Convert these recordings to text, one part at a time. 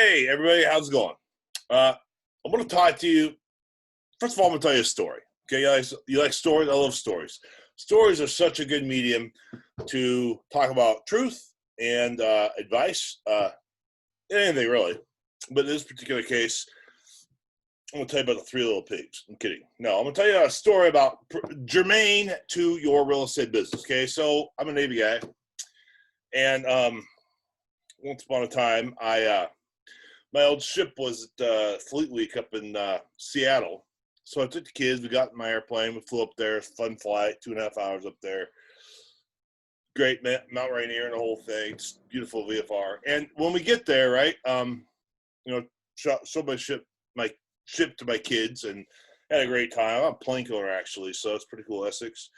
Hey, everybody, how's it going? I'm going to talk to you. First of all, I'm going to tell you a story. Okay, you like stories? I love stories. Stories are such a good medium to talk about truth and advice, anything really. But in this particular case, I'm going to tell you about the three little pigs. I'm kidding. No, I'm going to tell you a story about germane to your real estate business. Okay, so I'm a Navy guy, and once upon a time, my old ship was at Fleet Week up in Seattle. So I took the kids, we got in my airplane, we flew up there, fun flight, 2.5 hours up there. Great Mount Rainier and the whole thing, just beautiful VFR. And when we get there, right, show my ship to my kids and had a great time. I'm a plane killer actually, so it's pretty cool, Essex.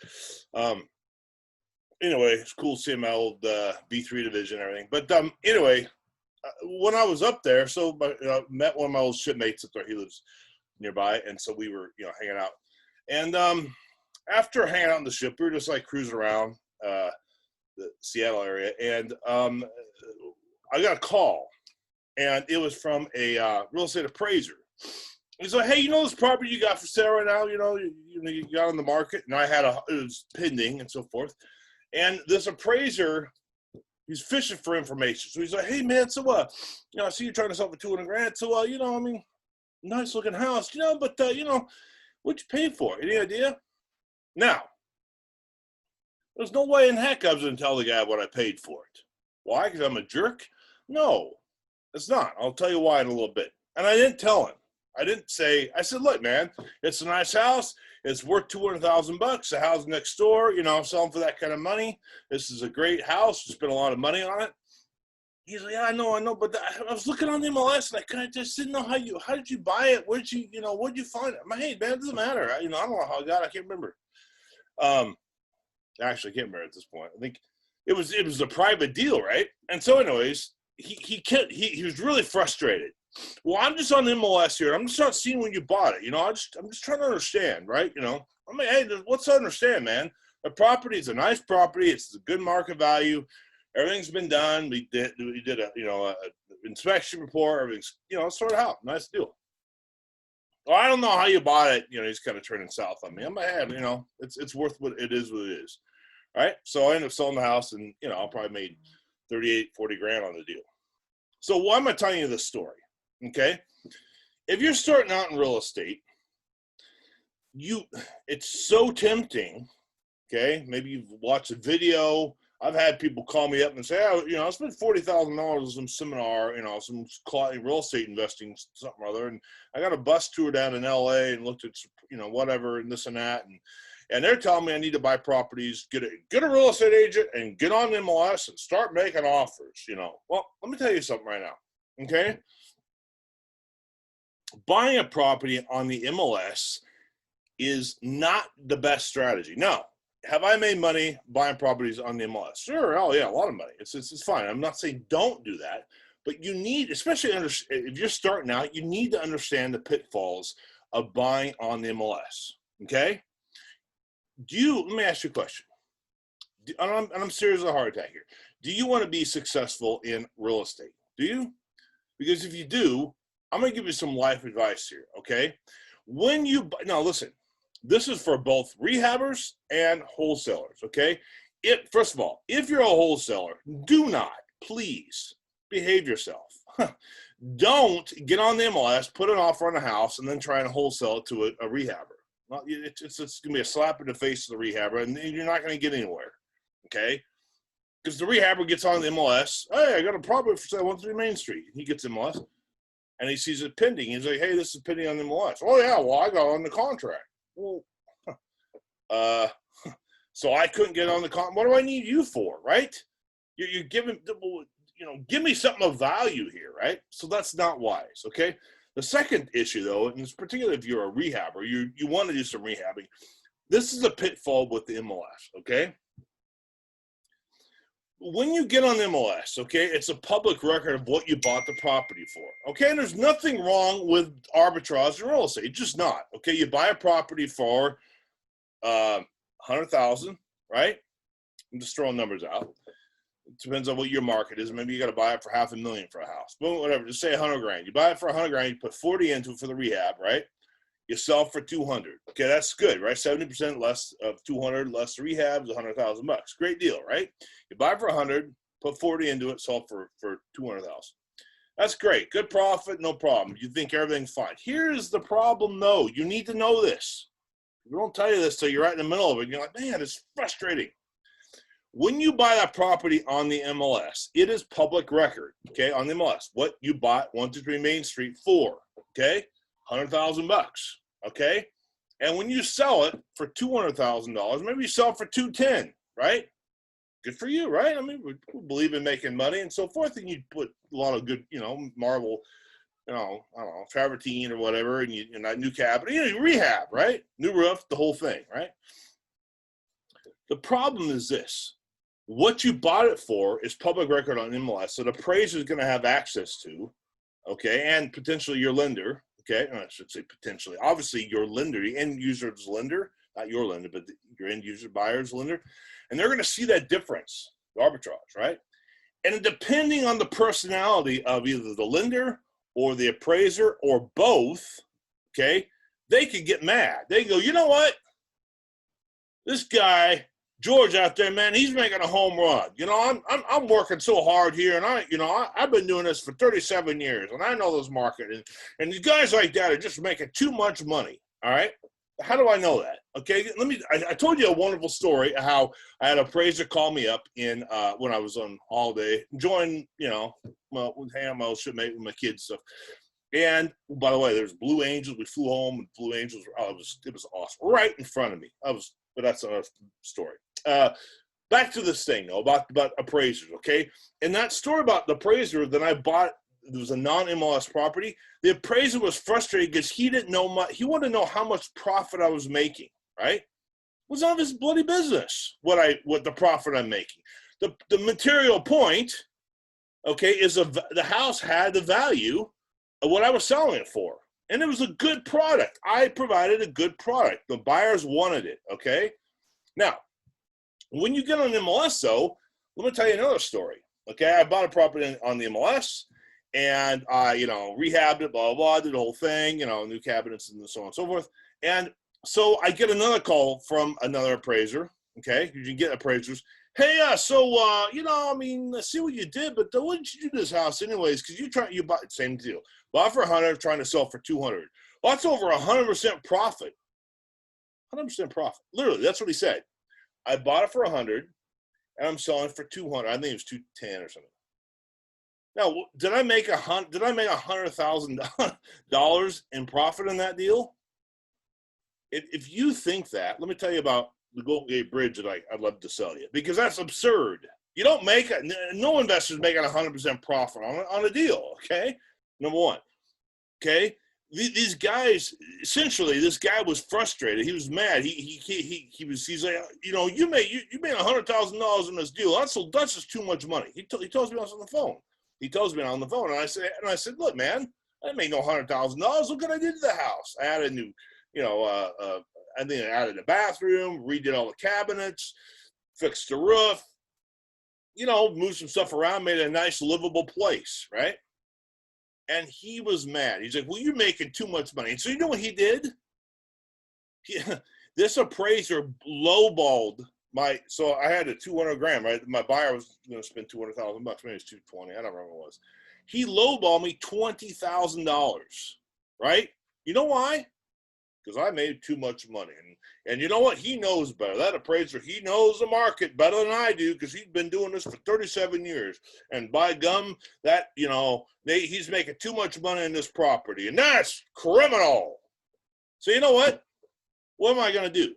Anyway, it's cool seeing my old B3 division and everything. But anyway, when I was up there, so met one of my old shipmates up there. He lives nearby, and so we were, hanging out. And after hanging out on the ship, we were just like cruising around the Seattle area, and I got a call, and it was from a real estate appraiser. He's like, "Hey, this property you got for sale right now? You got on the market?" And I had it was pending and so forth. And this appraiser, he's fishing for information. So he's like, "Hey man, so I see you're trying to sell for $200,000. So nice looking house, but what'd you pay for it? Any idea?" Now, there's no way in heck I was gonna tell the guy what I paid for it. Why? Because I'm a jerk? No, it's not. I'll tell you why in a little bit. And I didn't tell him. I said, "Look, man, it's a nice house. It's worth $200,000. The house next door, I'm selling for that kind of money. This is a great house. Spent a lot of money on it." He's like, "Yeah, I know, but I was looking on the MLS and I kind of just didn't know how did you buy it? Where'd you find it?" I'm like, "Hey, man, it doesn't matter. I don't know how I got it. I can't remember." Actually, I can't remember at this point. I think it was a private deal, right? And so, anyways, he was really frustrated. "Well, I'm just on the MLS here. I'm just not seeing when you bought it. I'm just trying to understand, right? I'm like, hey, what's to understand, man? The property is a nice property. It's a good market value. Everything's been done. We did a inspection report. Everything's sorted out. Nice deal." "Well, I don't know how you bought it." He's kind of turning south on me. I'm like, "Hey, it's worth what it is. All right." So I ended up selling the house, and I probably made 38, 40 grand on the deal. So why am I telling you this story? Okay, if you're starting out in real estate, it's so tempting. Okay, maybe you've watched a video. I've had people call me up and say, "I spent $40,000 on some seminar, some real estate investing, something or other, and I got a bus tour down in LA and looked at, whatever and this and that, and they're telling me I need to buy properties, get a real estate agent, and get on MLS and start making offers." Well, let me tell you something right now. Okay, buying a property on the MLS is not the best strategy. Now, have I made money buying properties on the MLS? Sure. Oh yeah, a lot of money. It's fine. I'm not saying don't do that, but you need, especially if you're starting out, you need to understand the pitfalls of buying on the MLS. Okay. Let me ask you a question. And I'm serious as a heart attack here. Do you want to be successful in real estate? Do you? Because if you do, I'm going to give you some life advice here. Okay. Now listen, this is for both rehabbers and wholesalers, okay? First of all, if you're a wholesaler, do not, please, behave yourself. Don't get on the MLS, put an offer on a house, and then try and wholesale it to a rehabber. Well, it's going to be a slap in the face to the rehabber, and you're not going to get anywhere, okay? Because the rehabber gets on the MLS, "Hey, I got a property for sale, 130 Main Street." He gets MLS, and he sees it pending. He's like, "Hey, this is pending on the MLS." "Oh, yeah, well, I got on the contract." Well, so I couldn't get on the what do I need you for, right? You're giving, give me something of value here, right? So that's not wise, okay? The second issue, though, and it's particularly if you're a rehabber, you want to do some rehabbing. This is a pitfall with the MLS, okay? When you get on the MLS, okay, it's a public record of what you bought the property for, okay? And there's nothing wrong with arbitrage in real estate, just not, okay? You buy a property for $100,000, right? I'm just throwing numbers out. It depends on what your market is. Maybe you got to buy it for $500,000 for a house. But whatever, just say 100 grand. You buy it for 100 grand, you put 40 into it for the rehab, right? You sell for 200. Okay, that's good, right? 70% less of 200 less the rehab is 100,000 bucks. Great deal, right? You buy it for 100, put 40 into it, sell for 200,000. That's great. Good profit, no problem. You think everything's fine. Here's the problem, though. You need to know this. We don't tell you this till you're right in the middle of it. And you're like, man, it's frustrating. When you buy that property on the MLS, it is public record, okay, on the MLS. What you bought 123 Main Street for, okay, 100,000 bucks, okay? And when you sell it for $200,000, maybe you sell it for 210, right? Good for you, right? I mean, we believe in making money and so forth, and you put a lot of good, marble, I don't know, travertine or whatever, and that new cabinet, you rehab, right? New roof, the whole thing, right? The problem is this. What you bought it for is public record on MLS, so the appraiser is going to have access to, okay, and potentially your lender, okay, I should say potentially. Obviously, your lender, the end user's lender, not your lender, but your end user buyer's lender, and they're going to see that difference, the arbitrage, right? And depending on the personality of either the lender or the appraiser or both, okay, they could get mad. They go, you know what? This guy George out there, man, he's making a home run. I'm working so hard here, and I've been doing this for 37 years, and I know this market, and these guys like that are just making too much money. All right, how do I know that? Okay, I told you a wonderful story how I had an appraiser call me up when I was on holiday, enjoying hang out my old shipmate with my kids stuff. And by the way, there's Blue Angels. We flew home, and Blue Angels. It was awesome, right in front of me. But that's another story. Back to this thing though about appraisers, okay? And that story about the appraiser that I bought, there was a non-MLS property. The appraiser was frustrated because he didn't know much. He wanted to know how much profit I was making, right? It was none of his bloody business what the profit I'm making. The material point, okay, is the house had the value of what I was selling it for. And it was a good product. I provided a good product. The buyers wanted it, okay? Now, when you get on MLS, though, let me tell you another story, okay? I bought a property on the MLS, and I, rehabbed it, blah, blah, blah, did the whole thing, new cabinets and so on and so forth. And so I get another call from another appraiser, okay? You can get appraisers. Hey, I see what you did, but what did you do to this house anyways? Because you bought, same deal. Bought for 100, trying to sell for 200. Well, that's over 100% profit. 100% profit. Literally, that's what he said. I bought it for 100, and I'm selling it for 200. I think it was 210 or something. Now, did I make $100,000 in profit in that deal? If you think that, let me tell you about the Golden Gate Bridge that I'd love to sell you, because that's absurd. You don't make it. No investor's making 100% profit on a deal. Okay, number one. Okay, these guys, essentially, this guy was frustrated. He was mad. He's like, you made $100,000 in this deal. That's just too much money. He tells me I was on the phone. He tells me on the phone, and I said, look, man, I didn't make no $100,000. Look what I did to the house. I added new, I think I added a bathroom, redid all the cabinets, fixed the roof, moved some stuff around, made it a nice livable place, right? And he was mad. He's like, well, you're making too much money. And so you know what he did? This appraiser lowballed so I had a 200 grand, right? My buyer was going to spend 200,000 bucks. Maybe it's 220. I don't remember what it was. He lowballed me $20,000, right? You know why? Because I made too much money. And you know what? He knows better. That appraiser, he knows the market better than I do, because he's been doing this for 37 years. And by gum, that, he's making too much money in this property. And that's criminal. So you know what? What am I going to do?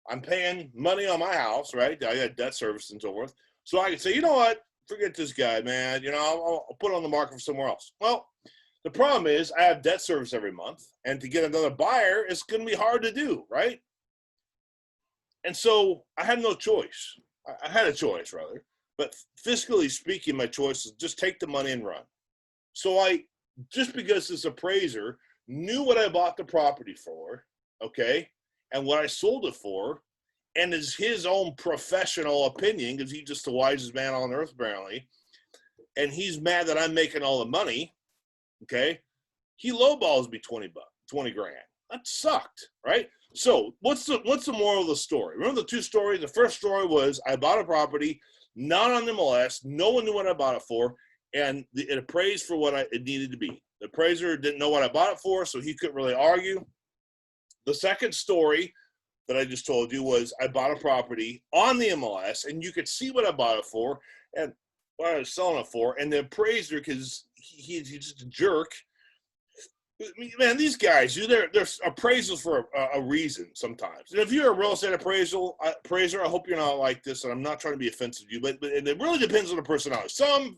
I'm paying money on my house, right? I got debt service and so forth. So I can say, you know what? Forget this guy, man. I'll put it on the market for somewhere else. Well, the problem is I have debt service every month, and to get another buyer, it's going to be hard to do, right? And so I had no choice. I had a choice, rather. But fiscally speaking, my choice is just take the money and run. So just because this appraiser knew what I bought the property for, okay, and what I sold it for, and is his own professional opinion, because he's just the wisest man on earth apparently, and he's mad that I'm making all the money, okay, he lowballs me 20 grand. That sucked, right? So what's the moral of the story? Remember the two stories? The first story was I bought a property, not on MLS, no one knew what I bought it for, and it appraised for what it needed to be. The appraiser didn't know what I bought it for, so he couldn't really argue. The second story that I just told you was I bought a property on the MLS, and you could see what I bought it for and what I was selling it for, and the appraiser, because he's just a jerk. Man, these guys, they're appraisals for a reason sometimes. And if you're a real estate appraiser, I hope you're not like this, and I'm not trying to be offensive to you, but it really depends on the personality. Some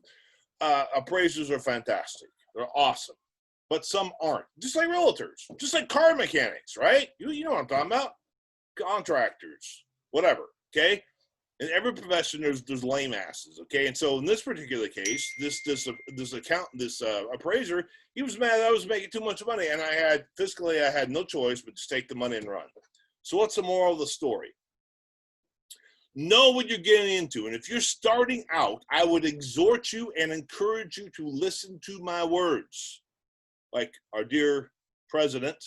appraisers are fantastic. They're awesome. But some aren't. Just like realtors, just like car mechanics, right? You know what I'm talking about. Contractors, whatever, okay? In every profession, there's lame asses, okay? And so in this particular case, this appraiser, he was mad that I was making too much money, and I had no choice but to take the money and run. So what's the moral of the story? Know what you're getting into, and if you're starting out, I would exhort you and encourage you to listen to my words, like our dear president,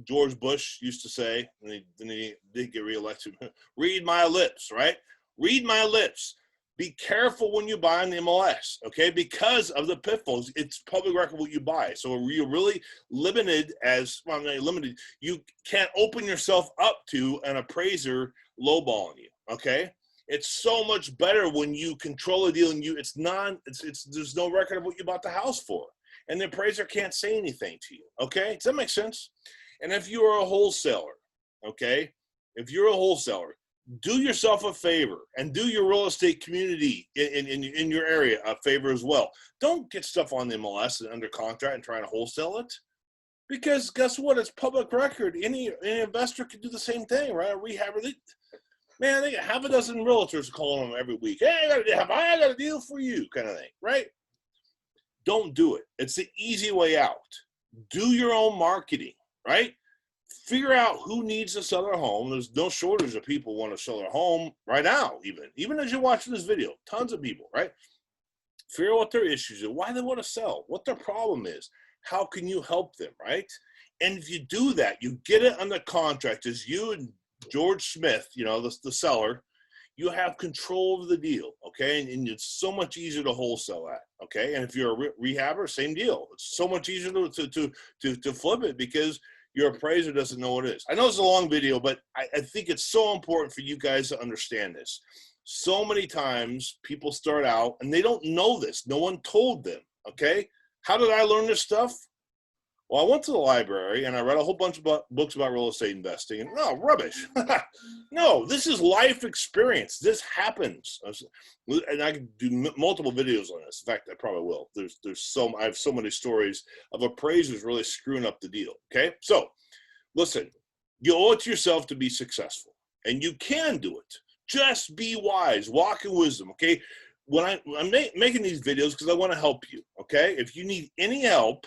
George Bush used to say, and he did get reelected, read my lips, right? Read my lips. Be careful when you buy on the MLS, okay? Because of the pitfalls, it's public record what you buy. So you're really limited you can't open yourself up to an appraiser lowballing you, okay? It's so much better when you control a deal and there's no record of what you bought the house for. And the appraiser can't say anything to you, okay? Does that make sense? And if you are a wholesaler, okay, if you're a wholesaler, do yourself a favor and do your real estate community in your area a favor as well. Don't get stuff on the MLS and under contract and try to wholesale it, because guess what? It's public record. Any investor could do the same thing, right? A rehabber, man, they got half a dozen realtors calling them every week. Hey, I got a deal for you, kind of thing, right? Don't do it. It's the easy way out. Do your own marketing. Right? Figure out who needs to sell their home. There's no shortage of people who want to sell their home right now, even as you're watching this video. Tons of people, right? Figure out what their issues are, why they want to sell, what their problem is, how can you help them, right? And if you do that, you get it under contract as you and George Smith, the seller, you have control of the deal, okay? And it's so much easier to wholesale that, okay? And if you're a rehabber, same deal. It's so much easier to flip it because your appraiser doesn't know what it is. I know it's a long video, but I think it's so important for you guys to understand this. So many times people start out and they don't know this. No one told them, okay? How did I learn this stuff? Well, I went to the library and I read a whole bunch of books about real estate investing, and no, rubbish. No, this is life experience. This happens. And I can do multiple videos on this. In fact, I probably will. I have so many stories of appraisers really screwing up the deal. Okay. So listen, you owe it to yourself to be successful, and you can do it. Just be wise, walk in wisdom. Okay. When I'm making these videos because I want to help you. Okay. If you need any help,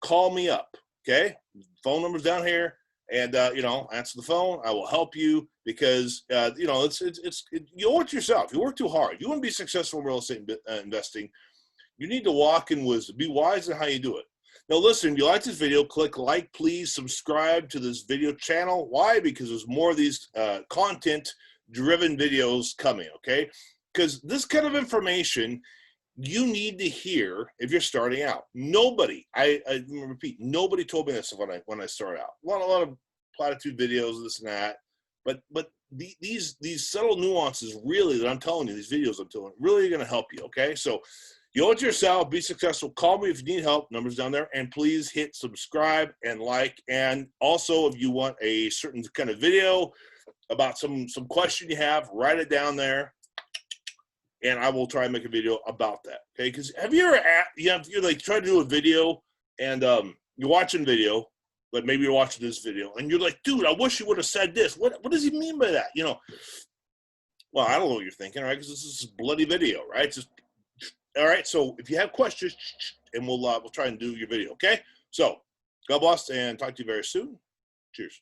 call me up, okay? Phone number's down here, and answer the phone. I will help you because you owe it to yourself. You work too hard. You want to be successful in real estate investing. You need to walk in wisdom. Be wise in how you do it. Now, listen. If you like this video, click like, please. Subscribe to this video channel. Why? Because there's more of these content-driven videos coming. Okay? Because this kind of information you need to hear if you're starting out. Nobody, I repeat, nobody told me this when I started out. A lot of platitude videos, this and that, but these subtle nuances really that I'm telling you, these videos I'm telling you, really are going to help you. Okay, so you owe it to yourself. Be successful. Call me if you need help. Numbers down there, and please hit subscribe and like. And also, if you want a certain kind of video about some question you have, write it down there. And I will try and make a video about that. Okay, because have you ever you're like trying to do a video and you're watching video, but maybe you're watching this video and you're like, dude, I wish you would have said this. What does he mean by that? Well, I don't know what you're thinking, right? Because this is a bloody video, right? Just all right. So if you have questions, and we'll try and do your video. Okay. So God bless, and talk to you very soon. Cheers.